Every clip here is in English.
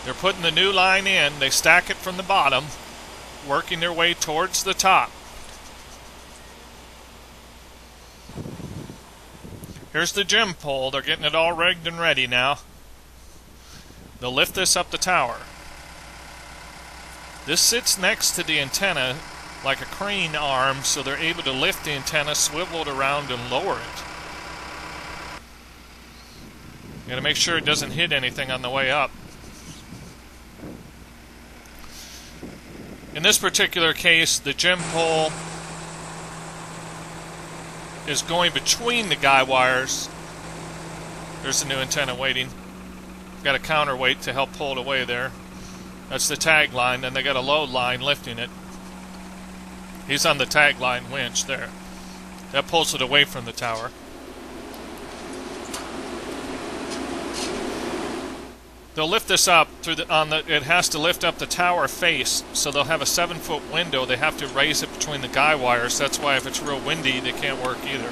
They're putting the new line in. They stack it from the bottom, working their way towards the top. Here's the gym pole. They're getting it all rigged and ready now. They'll lift this up the tower. This sits next to the antenna like a crane arm, so they're able to lift the antenna, swivel it around, and lower it. You gotta make sure it doesn't hit anything on the way up. In this particular case, the gym pole is going between the guy wires. There's the new antenna waiting. Got a counterweight to help pull it away there. That's the tag line, and they got a load line lifting it. He's on the tag line winch there. That pulls it away from the tower. They'll lift this up through it has to lift up the tower face, so they'll have a 7-foot window. They have to raise it between the guy wires. That's why if it's real windy, they can't work either.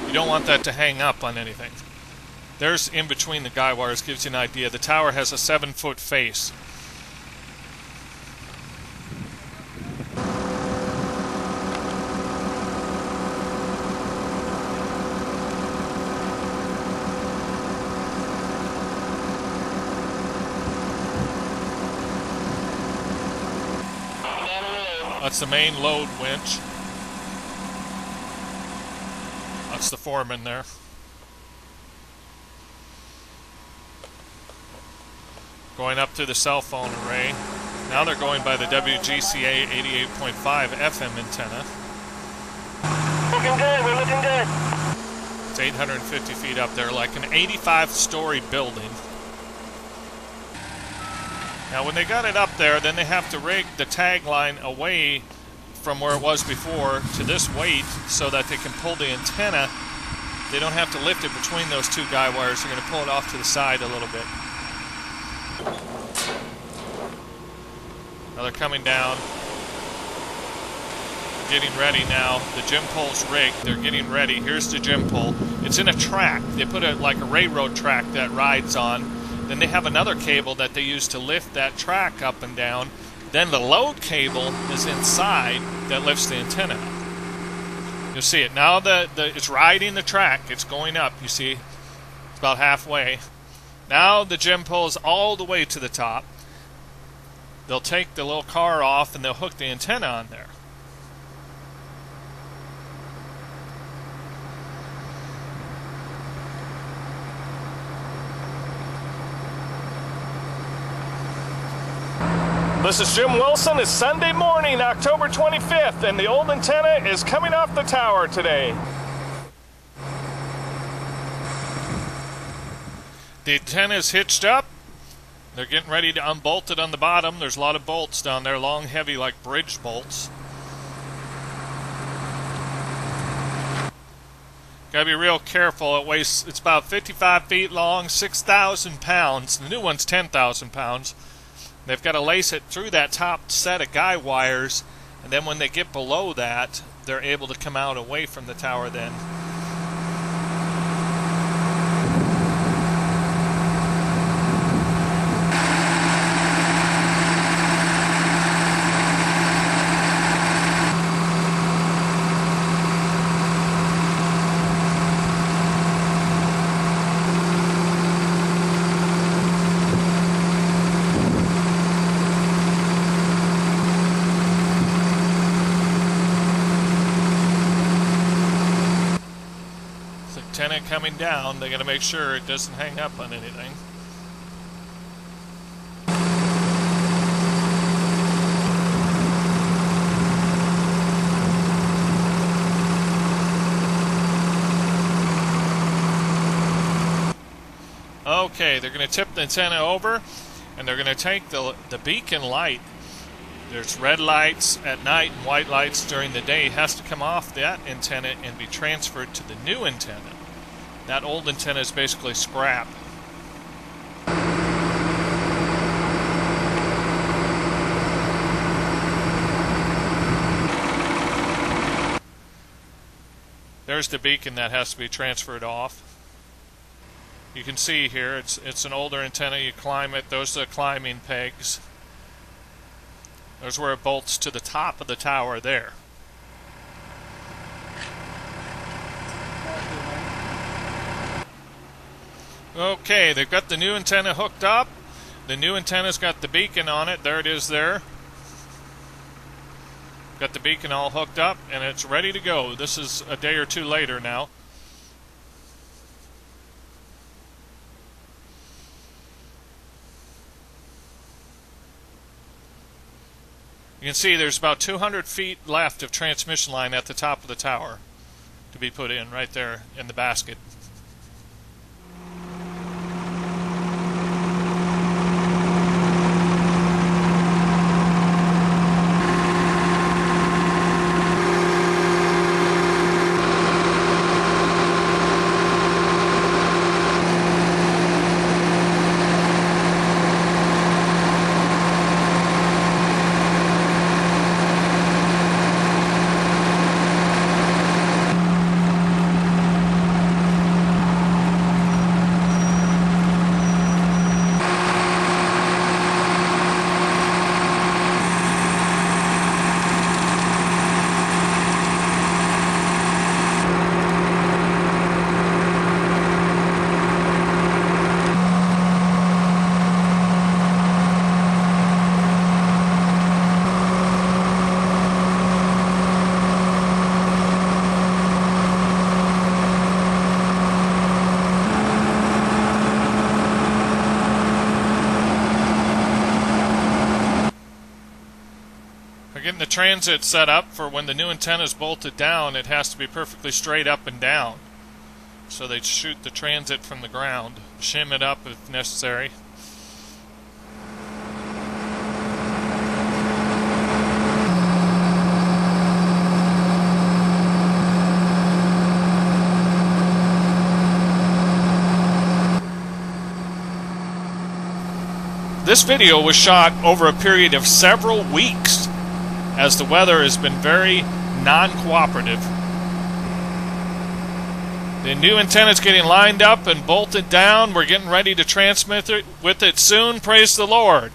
You don't want that to hang up on anything. There's in between the guy wires, gives you an idea. The tower has a 7-foot face. That's the main load winch. That's the foreman there. Going up to the cell phone array. Now they're going by the WGCA 88.5 FM antenna. Looking good, we're looking good. It's 850 feet up there, like an 85-story building. Now when they got it up there, then they have to rig the tag line away from where it was before to this weight so that they can pull the antenna. They don't have to lift it between those two guy wires. They're going to pull it off to the side a little bit. Now they're coming down. Getting ready now. The gym pole's rigged. They're getting ready. Here's the gym pole. It's in a track. They put it like a railroad track that rides on. Then they have another cable that they use to lift that track up and down. Then the load cable is inside that lifts the antenna. You'll see it. Now it's riding the track. It's going up. You see, it's about halfway. Now the gym pole is all the way to the top. They'll take the little car off and they'll hook the antenna on there. This is Jim Wilson. It's Sunday morning, October 25th, and the old antenna is coming off the tower today. The antenna is hitched up. They're getting ready to unbolt it on the bottom. There's a lot of bolts down there, long, heavy, like bridge bolts. Gotta be real careful. It's about 55 feet long, 6,000 pounds. The new one's 10,000 pounds. They've got to lace it through that top set of guy wires, and then when they get below that, they're able to come out away from the tower then. Antenna coming down, they got to make sure it doesn't hang up on anything. Okay, they're going to tip the antenna over, and they're going to take the beacon light. There's red lights at night and white lights during the day. It has to come off that antenna and be transferred to the new antenna. That old antenna is basically scrap. There's the beacon that has to be transferred off. You can see here, it's an older antenna. You climb it. Those are the climbing pegs. There's where it bolts to the top of the tower there. Okay, they've got the new antenna hooked up. The new antenna's got the beacon on it. There it is there. Got the beacon all hooked up, and it's ready to go. This is a day or two later now. You can see there's about 200 feet left of transmission line at the top of the tower to be put in right there in the basket. Getting the transit set up for when the new antenna is bolted down. It has to be perfectly straight up and down. So they shoot the transit from the ground, shim it up if necessary. This video was shot over a period of several weeks, as the weather has been very non-cooperative. The new antenna is getting lined up and bolted down. We're getting ready to transmit it with it soon. Praise the Lord.